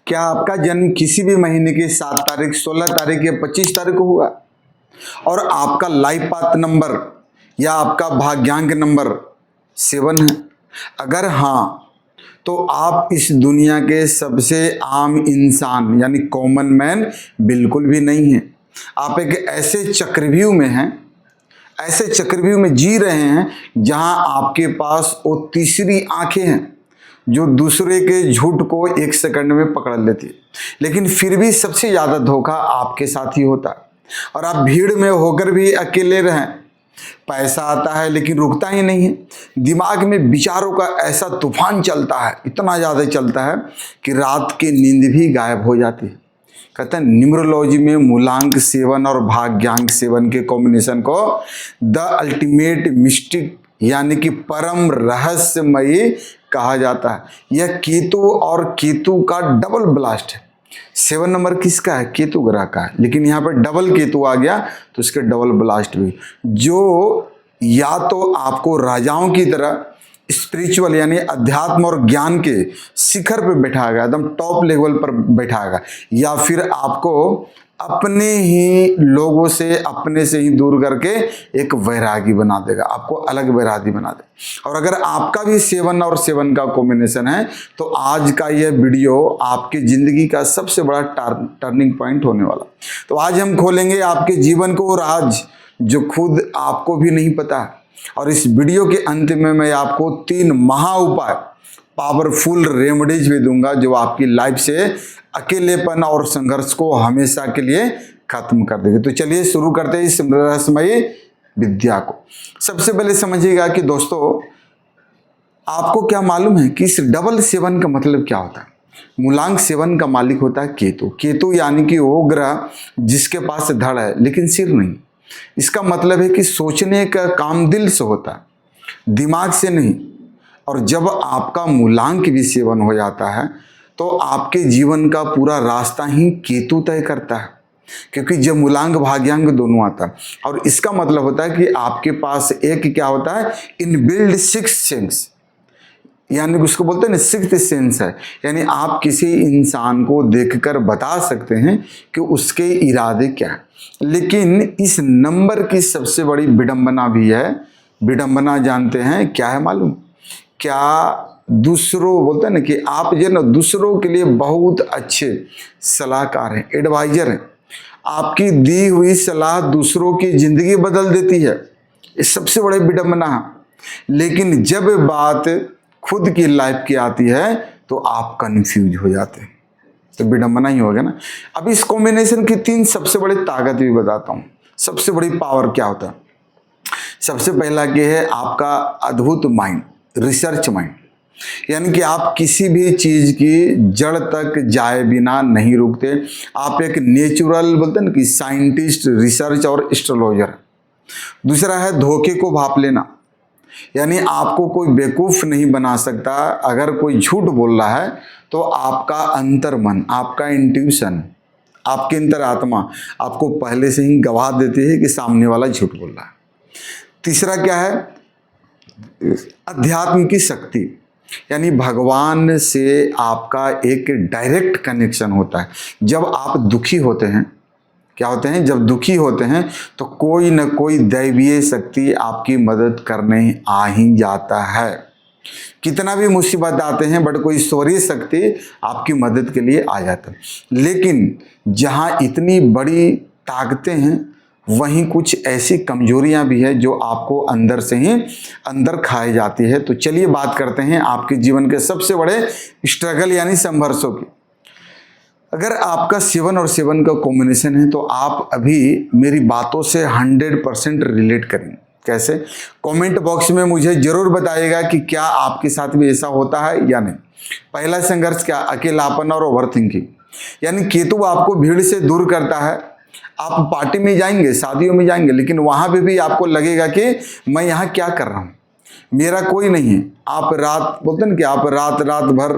क्या आपका जन्म किसी भी महीने की 7 तारीख, 16 तारीख या 25 तारीख को हुआ और आपका लाइफ पाथ नंबर या आपका भाग्यांक नंबर 7 है? अगर हाँ, तो आप इस दुनिया के सबसे आम इंसान यानी कॉमन मैन बिल्कुल भी नहीं हैं। आप एक ऐसे चक्रव्यूह में हैं, ऐसे चक्रव्यूह में जी रहे हैं जहां आपके पास वो तीसरी आंखें हैं जो दूसरे के झूठ को 1 सेकंड में पकड़ लेती है, लेकिन फिर भी सबसे ज़्यादा धोखा आपके साथ ही होता है। और आप भीड़ में होकर भी अकेले रहें, पैसा आता है लेकिन रुकता ही नहीं है। दिमाग में विचारों का ऐसा तूफान चलता है, इतना ज़्यादा चलता है कि रात की नींद भी गायब हो जाती है। कहते हैं न्यूमरोलॉजी में मूलांक 7 और भाग्यांक 7 के कॉम्बिनेशन को द अल्टीमेट मिस्टिक यानी कि परम रहस्यमयी कहा जाता है। यह केतु और केतु का डबल ब्लास्ट है। 7 नंबर किसका है? केतु ग्रह का है, लेकिन यहाँ पर डबल केतु आ गया तो इसके डबल ब्लास्ट भी, जो या तो आपको राजाओं की तरह स्पिरिचुअल यानी अध्यात्म और ज्ञान के शिखर पे बैठाएगा, एकदम टॉप लेवल पर बैठाएगा, या फिर आपको अपने ही लोगों से अपने से ही दूर करके एक वैरागी बना देगा, आपको अलग वैरागी बना देगा। और अगर आपका भी 7 और 7 का कॉम्बिनेशन है तो आज का यह वीडियो आपकी जिंदगी का सबसे बड़ा टर्निंग पॉइंट होने वाला। तो आज हम खोलेंगे आपके जीवन को राज जो खुद आपको भी नहीं पता है। और इस वीडियो के अंत में मैं आपको 3 महा उपाय, पावरफुल रेमेडीज भी दूंगा जो आपकी लाइफ से अकेलेपन और संघर्ष को हमेशा के लिए खत्म कर देंगे। तो चलिए शुरू करते हैं इस रहस्यमयी विद्या को। सबसे पहले समझिएगा कि दोस्तों, आपको क्या मालूम है कि इस डबल 7 का मतलब क्या होता है? मूलांक 7 का मालिक होता है केतु। केतु यानी कि वो ग्रह जिसके पास धड़ है लेकिन सिर नहीं। इसका मतलब है कि सोचने का काम दिल से होता है, दिमाग से नहीं। और जब आपका मूलांक भी 7 हो जाता है तो आपके जीवन का पूरा रास्ता ही केतु तय करता है, क्योंकि जब मूलांक भाग्यांक दोनों आता है। और इसका मतलब होता है कि आपके पास एक क्या होता है, इनबिल्ड 6 सेंस, यानी उसको बोलते हैं ना 6th सेंस है। यानी आप किसी इंसान को देखकर बता सकते हैं कि उसके इरादे क्या है। लेकिन इस नंबर की सबसे बड़ी विडंबना भी है। विडंबना जानते हैं क्या है मालूम? क्या दूसरों बोलते हैं ना कि आप जो ना दूसरों के लिए बहुत अच्छे सलाहकार हैं, एडवाइजर हैं। आपकी दी हुई सलाह दूसरों की जिंदगी बदल देती है, ये सबसे बड़े विडंबना है। लेकिन जब बात खुद की लाइफ की आती है तो आप कंफ्यूज हो जाते हैं, तो विडंबना ही होगा ना। अब इस कॉम्बिनेशन की 3 सबसे बड़ी ताकत भी बताता हूँ। सबसे बड़ी पावर क्या होता है? सबसे पहला ये है आपका अद्भुत माइंड, रिसर्च माइंड। यानी कि आप किसी भी चीज की जड़ तक जाए बिना नहीं रुकते। आप एक नेचुरल बोलते हैं ना कि साइंटिस्ट, रिसर्च और एस्ट्रोलॉजर। दूसरा है धोखे को भाप लेना, यानी आपको कोई बेवकूफ नहीं बना सकता। अगर कोई झूठ बोल रहा है तो आपका अंतर्मन, आपका इंट्यूशन, आपकी अंतरात्मा आपको पहले से ही गवाह देती है कि सामने वाला झूठ बोल रहा है। तीसरा क्या है? अध्यात्म की शक्ति, यानी भगवान से आपका एक डायरेक्ट कनेक्शन होता है। जब आप दुखी होते हैं, क्या होते हैं, जब दुखी होते हैं तो कोई न कोई दैवीय शक्ति आपकी मदद करने आ ही जाता है। कितना भी मुसीबत आते हैं बट कोई ईश्वरीय शक्ति आपकी मदद के लिए आ जाता है। लेकिन जहाँ इतनी बड़ी ताकतें हैं वहीं कुछ ऐसी कमजोरियां भी है जो आपको अंदर से ही अंदर खाई जाती है। तो चलिए बात करते हैं आपके जीवन के सबसे बड़े स्ट्रगल यानी संघर्षों की। अगर आपका 7 और 7 का कॉम्बिनेशन है तो आप अभी मेरी बातों से 100% रिलेट करेंगे। कैसे? कमेंट बॉक्स में मुझे जरूर बताइएगा कि क्या आपके साथ भी ऐसा होता है या नहीं। पहला संघर्ष क्या? अकेलापन और ओवरथिंकिंग। यानी केतु आपको भीड़ से दूर करता है। आप पार्टी में जाएंगे, शादियों में जाएंगे, लेकिन वहां पे भी आपको लगेगा कि मैं यहाँ क्या कर रहा हूँ, मेरा कोई नहीं है। आप रात बोलते हैं कि आप रात भर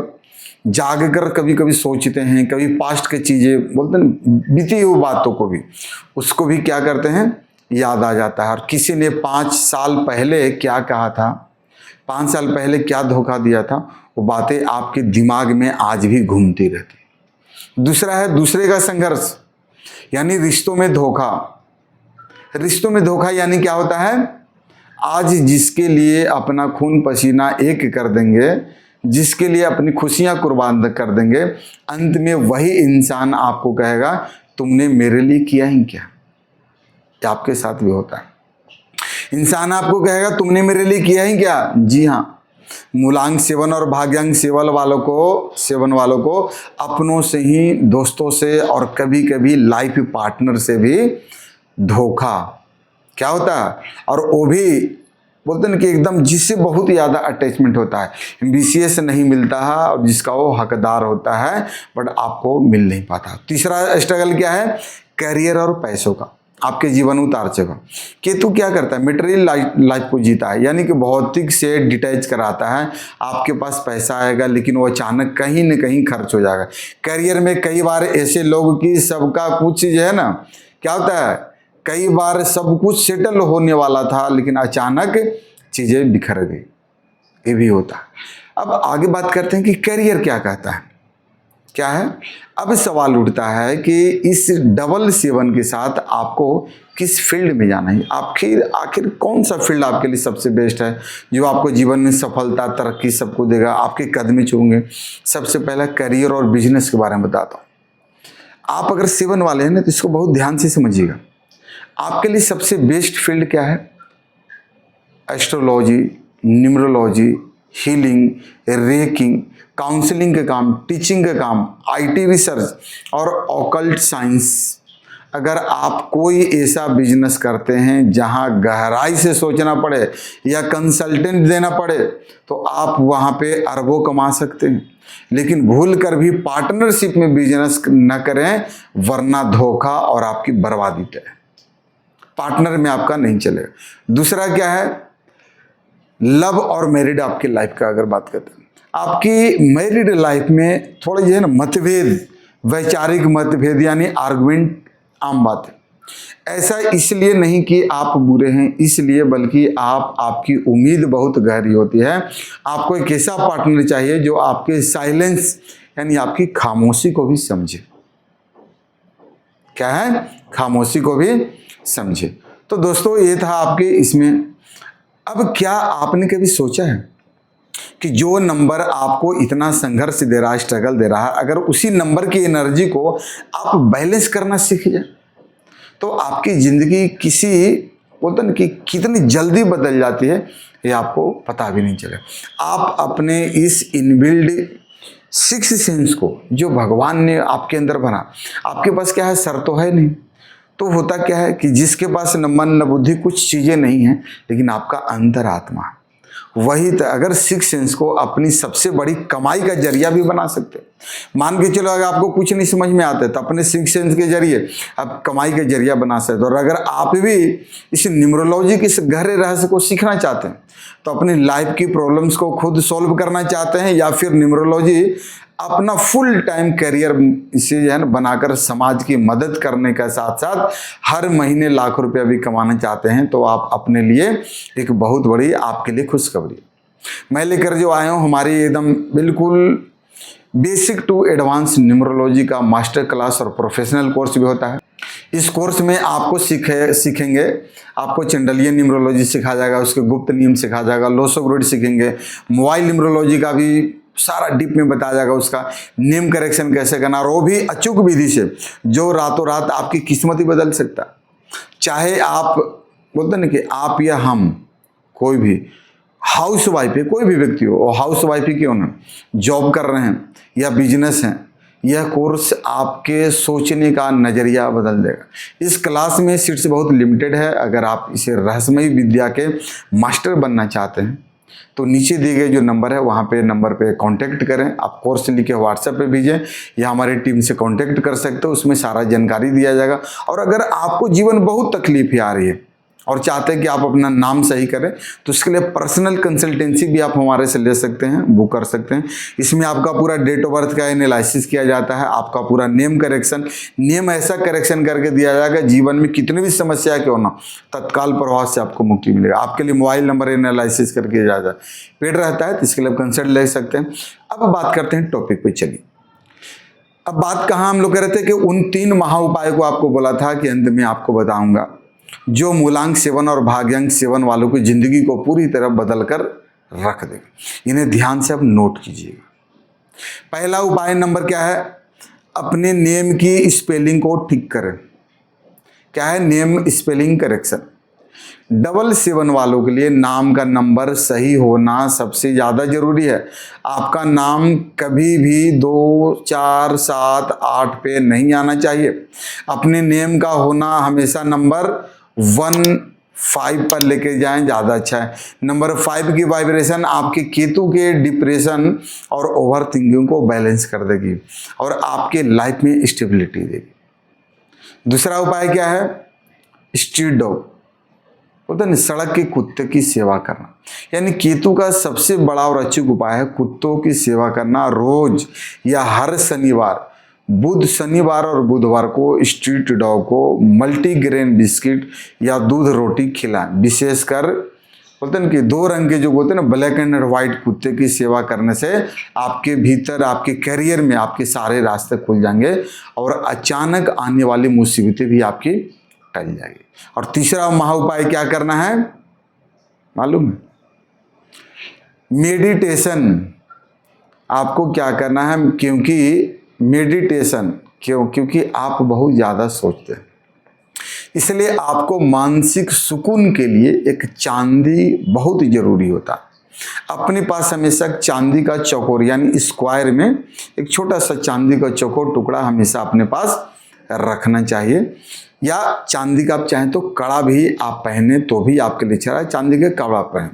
जाग कर कभी कभी सोचते हैं, कभी पास्ट की चीज़ें बोलते हैं, बीती हुई बातों को भी, उसको भी क्या करते हैं, याद आ जाता है। और किसी ने 5 साल पहले क्या कहा था, 5 साल पहले क्या धोखा दिया था, वो बातें आपके दिमाग में आज भी घूमती रहती। दूसरा है दूसरे का संघर्ष, यानी रिश्तों में धोखा। रिश्तों में धोखा यानी क्या होता है, आज जिसके लिए अपना खून पसीना एक कर देंगे, जिसके लिए अपनी खुशियां कुर्बान कर देंगे, अंत में वही इंसान आपको कहेगा तुमने मेरे लिए किया ही क्या। ये आपके साथ भी होता है। इंसान आपको कहेगा तुमने मेरे लिए किया ही क्या। जी हाँ, मूलांक सेवन और भाग्यांक सेवन वालों को अपनों से ही, दोस्तों से और कभी कभी लाइफ पार्टनर से भी धोखा क्या होता है। और वो भी बोलते हैं कि एकदम जिससे बहुत ज़्यादा अटैचमेंट होता है, एम्बिशियस नहीं मिलता है और जिसका वो हकदार होता है बट आपको मिल नहीं पाता। तीसरा स्ट्रगल क्या है, करियर और पैसों का, आपके जीवन उतार चढ़ाव। केतु क्या करता है, मटेरियल लाइफ को जीता है, यानी कि भौतिक से डिटैच कराता है। आपके पास पैसा आएगा लेकिन वो अचानक कहीं न कहीं खर्च हो जाएगा। करियर में कई बार ऐसे लोग की सबका कुछ जो है ना, क्या होता है, कई बार सब कुछ सेटल होने वाला था लेकिन अचानक चीज़ें बिखर गई, ये भी होता है। अब आगे बात करते हैं कि करियर क्या कहता है, क्या है। अब सवाल उठता है कि इस डबल 7 के साथ आपको किस फील्ड में जाना है। आखिर कौन सा फील्ड आपके लिए सबसे बेस्ट है, जो आपको जीवन में सफलता, तरक्की सबको देगा, आपके कदम चूमेंगे। सबसे पहला करियर और बिजनेस के बारे में बताता हूँ। आप अगर 7 वाले हैं ना तो इसको बहुत ध्यान से समझिएगा। आपके लिए सबसे बेस्ट फील्ड क्या है, astrology, numerology, healing, racking, counselling का काम, टीचिंग का काम, आईटी रिसर्च और ऑकल्ट साइंस। अगर आप कोई ऐसा बिजनेस करते हैं जहां गहराई से सोचना पड़े या कंसल्टेंट देना पड़े तो आप वहां पे अरबों कमा सकते हैं। लेकिन भूल कर भी पार्टनरशिप में बिजनेस न करें वरना धोखा और आपकी बर्बादी तय है। पार्टनर में आपका नहीं चलेगा। दूसरा क्या है, लव और मैरिड आपकी लाइफ का अगर बात करते हैं, आपकी मैरिड लाइफ में थोड़ा जो है ना मतभेद, वैचारिक मतभेद यानी आर्गुमेंट आम बात है। ऐसा इसलिए नहीं कि आप बुरे हैं इसलिए, बल्कि आपकी उम्मीद बहुत गहरी होती है। आपको एक ऐसा पार्टनर चाहिए जो आपके साइलेंस यानी आपकी खामोशी को भी समझे। क्या है, खामोशी को भी समझे। तो दोस्तों ये था आपके इसमें। अब क्या आपने कभी सोचा है कि जो नंबर आपको इतना संघर्ष दे रहा है, स्ट्रगल दे रहा है, अगर उसी नंबर की एनर्जी को आप बैलेंस करना सीख जाए तो आपकी जिंदगी किसी बोलते ना कि कितनी जल्दी बदल जाती है ये आपको पता भी नहीं चले। आप अपने इस इनबिल्ड 6th सेंस को जो भगवान ने आपके अंदर बना, आपके पास क्या है, सर तो है नहीं, तो होता क्या है कि जिसके पास न मन न बुद्धि, कुछ चीज़ें नहीं हैं लेकिन आपका अंतरात्मा, वही तो अगर 6th सेंस को अपनी सबसे बड़ी कमाई का जरिया भी बना सकते। मान के चलो अगर आपको कुछ नहीं समझ में आता है तो अपने 6th सेंस के जरिए आप कमाई का जरिया बना सकते। और अगर आप भी इस न्यूमरोलॉजी के इस गहरे रहस्य को सीखना चाहते हैं तो अपनी लाइफ की प्रॉब्लम्स को खुद सॉल्व करना चाहते हैं, या फिर न्यूमरोलॉजी अपना फुल टाइम करियर इसे जो है ना बनाकर समाज की मदद करने के साथ साथ हर महीने लाख रुपया भी कमाना चाहते हैं, तो आप अपने लिए एक बहुत बड़ी आपके लिए खुशखबरी मैं लेकर जो आया हूँ। हमारी एकदम बिल्कुल बेसिक टू एडवांस न्यूमरोलॉजी का मास्टर क्लास और प्रोफेशनल कोर्स भी होता है। इस कोर्स में आपको सीखेंगे, आपको चंडलियन न्यूमरोलॉजी सिखाया जाएगा, उसके गुप्त नियम सिखाया जाएगा, लोसो ग्रिड सीखेंगे, मोबाइल न्यूमरोलॉजी का भी सारा डीप में बताया जाएगा, उसका नेम करेक्शन कैसे करना, और वो भी अचूक विधि से जो रातों रात आपकी किस्मत ही बदल सकता है। चाहे आप बोलते ना कि आप या हम कोई भी हाउस वाइफ है, कोई भी व्यक्ति हो, और हाउस वाइफ ही क्यों ना, जॉब कर रहे हैं या बिजनेस हैं, यह कोर्स आपके सोचने का नज़रिया बदल देगा। इस क्लास में सीट्स बहुत लिमिटेड है। अगर आप इसे रहस्यमयी विद्या के मास्टर बनना चाहते हैं तो नीचे दिए गए जो नंबर है वहाँ पे नंबर पे कांटेक्ट करें। आप कोर्स लिख के व्हाट्सएप पे भेजें या हमारी टीम से कांटेक्ट कर सकते हो, उसमें सारा जानकारी दिया जाएगा। और अगर आपको जीवन बहुत तकलीफ आ रही है और चाहते हैं कि आप अपना नाम सही करें तो इसके लिए पर्सनल कंसल्टेंसी भी आप हमारे से ले सकते हैं, बुक कर सकते हैं। इसमें आपका पूरा डेट ऑफ बर्थ का एनालिसिस किया जाता है, आपका पूरा नेम करेक्शन, नेम ऐसा करेक्शन करके दिया जाएगा जीवन में कितनी भी समस्या क्यों ना तत्काल प्रभाव से आपको मुक्ति मिलेगा। आपके लिए मोबाइल नंबर एनालिसिस करके दिया जाता है, पेड रहता है, तो इसके लिए आप कंसल्ट ले सकते हैं। अब बात करते हैं टॉपिक पे। चलिए अब बात कहाँ हम लोग कह रहे थे कि उन 3 महा उपाय को आपको बोला था कि अंत में आपको बताऊंगा, जो मूलांक सेवन और भाग्यांक सेवन वालों की जिंदगी को पूरी तरह बदल कर रख देगा। इन्हें ध्यान से आप नोट कीजिएगा। पहला उपाय नंबर क्या है? अपने नेम की स्पेलिंग को ठीक करें। क्या है? Name spelling correction. 777 वालों के लिए नाम का नंबर सही होना सबसे ज़्यादा जरूरी है। आपका नाम कभी भी 2, 4, 7, 8 पे नहीं आना चाहिए। अपने नेम का होना हमेशा नंबर 1, 5 पर लेके जाएं, ज़्यादा अच्छा है। नंबर 5 की वाइब्रेशन आपके केतु के डिप्रेशन और ओवर थिंकिंग को बैलेंस कर देगी और आपके लाइफ में स्टेबिलिटी देगी। दूसरा उपाय क्या है? स्ट्रीट डॉग, बोलते हैं सड़क के कुत्ते की सेवा करना। यानी केतु का सबसे बड़ा और अचूक उपाय है कुत्तों की सेवा करना। रोज या हर शनिवार, बुध, शनिवार और बुधवार को स्ट्रीट डॉग को मल्टीग्रेन बिस्किट या दूध रोटी खिलाएं। विशेषकर बोलते हैं कि 2 रंग के जो होते हैं ना, ब्लैक एंड व्हाइट कुत्ते की सेवा करने से आपके भीतर, आपके करियर में आपके सारे रास्ते खुल जाएंगे और अचानक आने वाली मुसीबतें भी आपकी टल जाएगी। और तीसरा महा उपाय क्या करना है मालूम? मेडिटेशन। आपको क्या करना है? क्योंकि आप बहुत ज़्यादा सोचते हैं, इसलिए आपको मानसिक सुकून के लिए एक चांदी बहुत जरूरी होता है। अपने पास हमेशा चांदी का चौकोर यानी स्क्वायर में एक छोटा सा चांदी का चौकोर टुकड़ा हमेशा अपने पास रखना चाहिए। या चांदी का आप चाहें तो कड़ा भी आप पहने तो भी आपके लिए अच्छा है, चांदी का कड़ा पहन।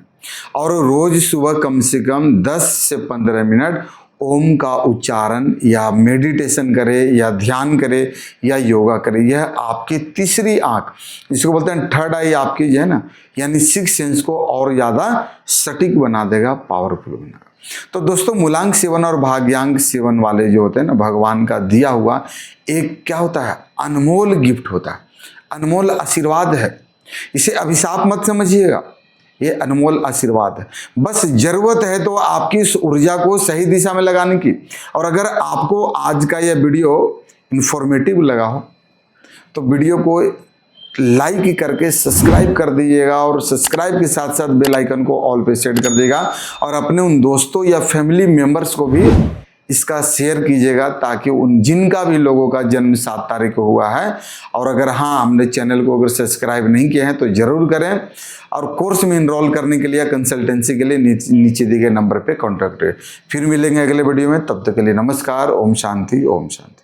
और रोज सुबह कम से कम 10 से 15 मिनट ओम का उच्चारण या मेडिटेशन करे या ध्यान करे या योगा करे। यह आपकी तीसरी आंख, जिसको बोलते हैं थर्ड आई, आपकी जो है ना, यानी 6 सेंस को और ज़्यादा सटीक बना देगा, पावरफुल बना। तो दोस्तों, मूलांक सेवन और भाग्यांक सेवन वाले जो होते हैं ना, भगवान का दिया हुआ एक क्या होता है? अनमोल गिफ्ट होता है, अनमोल आशीर्वाद है। इसे अभिशाप मत समझिएगा, ये अनमोल आशीर्वाद है। बस जरूरत है तो आपकी इस ऊर्जा को सही दिशा में लगाने की। और अगर आपको आज का यह वीडियो इंफॉर्मेटिव लगा हो तो वीडियो को लाइक करके सब्सक्राइब कर दीजिएगा और सब्सक्राइब के साथ साथ बेल आइकन को ऑल पे सेट कर देगा और अपने उन दोस्तों या फैमिली मेंबर्स को भी इसका शेयर कीजिएगा, ताकि उन जिनका भी लोगों का जन्म 7 तारीख को हुआ है। और अगर हाँ, हमने चैनल को अगर सब्सक्राइब नहीं किए हैं तो जरूर करें। और कोर्स में इनरोल करने के लिए, कंसल्टेंसी के लिए नीचे दिए गए नंबर पे कॉन्टैक्ट करें। फिर मिलेंगे अगले वीडियो में, तब तक के लिए नमस्कार। ओम शांति, ओम शांति।